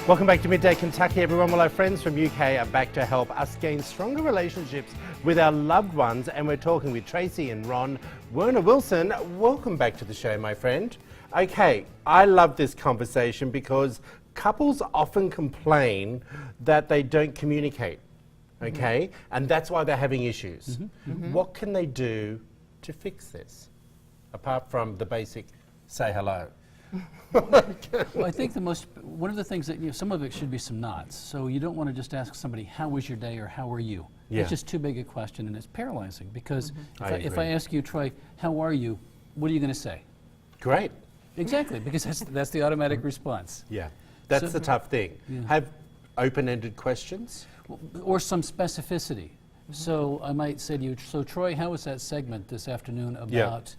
Welcome back to Midday Kentucky, everyone. Well, our friends from UK are back to help us gain stronger relationships with our loved ones, and we're talking with Tracy and Ron Werner-Wilson. Welcome back to the show, my friend. Okay, I love this conversation because couples often complain that they don't communicate, okay? And that's why they're having issues. What can they do to fix this, apart from the basic say hello? Well, I think one of the things that, some of it should be some nods. So you don't want to just ask somebody, how was your day or how are you? Yeah. It's just too big a question and it's paralyzing because if agree. I ask you, Troy, how are you? What are you going to say? Great. Exactly, because that's the automatic response. Yeah, that's So- the tough thing. Yeah. Have open-ended questions. Or some specificity. So I might say to you, so Troy, how was that segment this afternoon about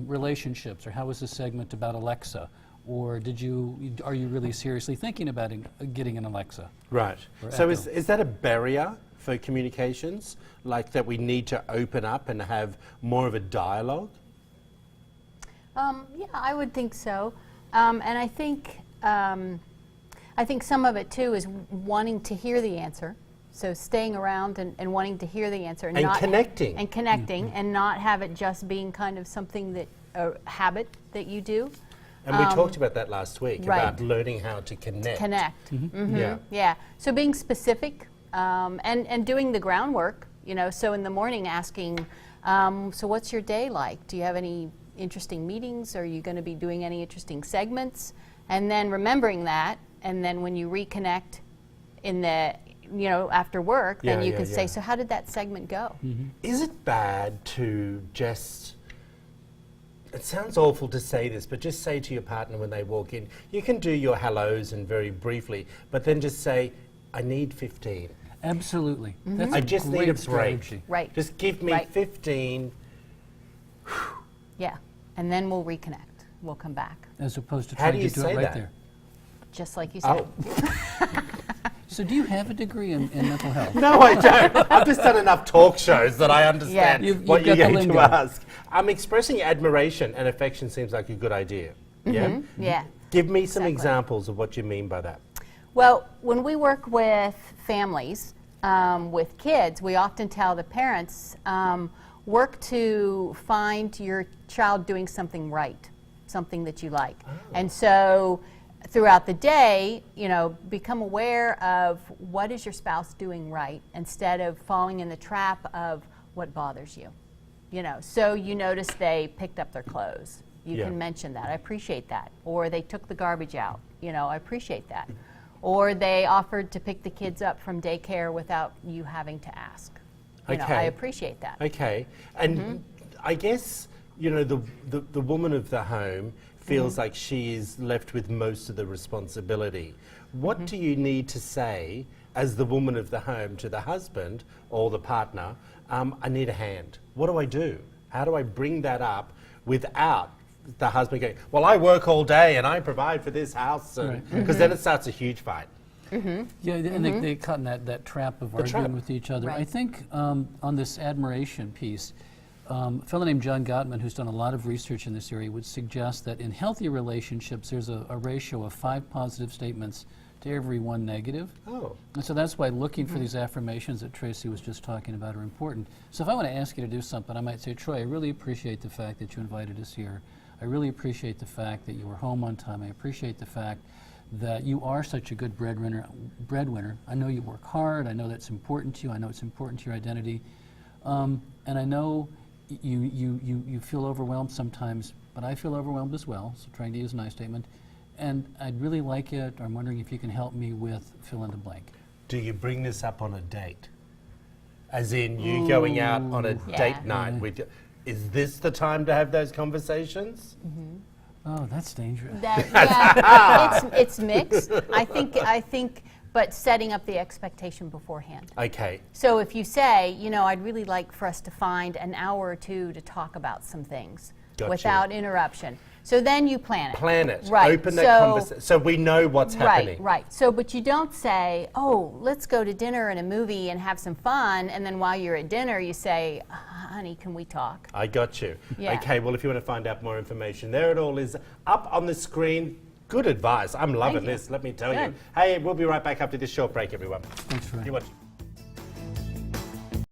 relationships? Or how was the segment about Alexa? Or are you really seriously thinking about getting an Alexa? Right. Or So Echo. is that a barrier for communications? Like that we need to open up and have more of a dialogue? Yeah, I would think so. And I think some of it too is wanting to hear the answer. So staying around and wanting to hear the answer. And connecting. And connecting and not have it just being kind of something that, a habit that you do. And we talked about that last week, right. about learning how to connect. Connect. Yeah. Yeah. So being specific and doing the groundwork, so in the morning asking, so what's your day like? Do you have any interesting meetings? Are you going to be doing any interesting segments? And then remembering that, and then when you reconnect in the, after work, then you can say, so how did that segment go? Is it bad to just, it sounds awful to say this, but just say to your partner when they walk in, you can do your hellos and very briefly, but then just say, I need 15. Absolutely. That's I a just need great a break. strategy. Right. Just give me Right. 15. Yeah. And then we'll reconnect. We'll come back. As opposed to How trying do to you do say it right that? there. Just like you said. Oh. So do you have a degree in mental health? No, I don't. I've just done enough talk shows that I understand You've what got you're the going to lingo. ask. Expressing admiration and affection seems like a good idea. Yeah? Yeah. Give me some Exactly. examples of what you mean by that. Well, when we work with families, with kids, we often tell the parents, work to find your child doing something right, something that you like. And so throughout the day, become aware of what is your spouse doing right instead of falling in the trap of what bothers you. So you notice they picked up their clothes. You Yeah. can mention that. I appreciate that. Or they took the garbage out. I appreciate that. Or they offered to pick the kids up from daycare without you having to ask. I Okay. appreciate that. Okay. And I guess, the woman of the home feels like she is left with most of the responsibility. What do you need to say as the woman of the home to the husband or the partner? I need a hand. What do I do? How do I bring that up without the husband going, well, I work all day and I provide for this house, because then it starts a huge fight. Yeah, and they get caught in that trap of arguing trap. with each other. Right. I think on this admiration piece, a fellow named John Gottman, who's done a lot of research in this area, would suggest that in healthy relationships, there's a ratio of 5 positive statements to every 1 negative. Oh. And so that's why looking for these affirmations that Tracy was just talking about are important. So if I want to ask you to do something, I might say, Troy, I really appreciate the fact that you invited us here. I really appreciate the fact that you were home on time. I appreciate the fact that you are such a good breadwinner. I know you work hard. I know that's important to you. I know it's important to your identity. And I know you feel overwhelmed sometimes, but I feel overwhelmed as well, so trying to use a nice statement. And I'd really like it, or I'm wondering if you can help me with fill in the blank. Do you bring this up on a date? As in you going out on a date night with your, is this the time to have those conversations? Oh, that's dangerous. It's mixed. I think, but setting up the expectation beforehand. Okay. So if you say, I'd really like for us to find an hour or two to talk about some things Gotcha. without interruption. So then you plan it. Plan it. Right. Open that conversation so we know what's happening. Right. So, but you don't say, oh, let's go to dinner and a movie and have some fun, and then while you're at dinner, you say, honey, can we talk? I got you. Yeah. Okay, well, if you want to find out more information, there it all is up on the screen. Good advice. I'm loving Thank you. this, let me tell you. Good. Hey, we'll be right back after this short break, everyone. Thanks, Troy. You watch.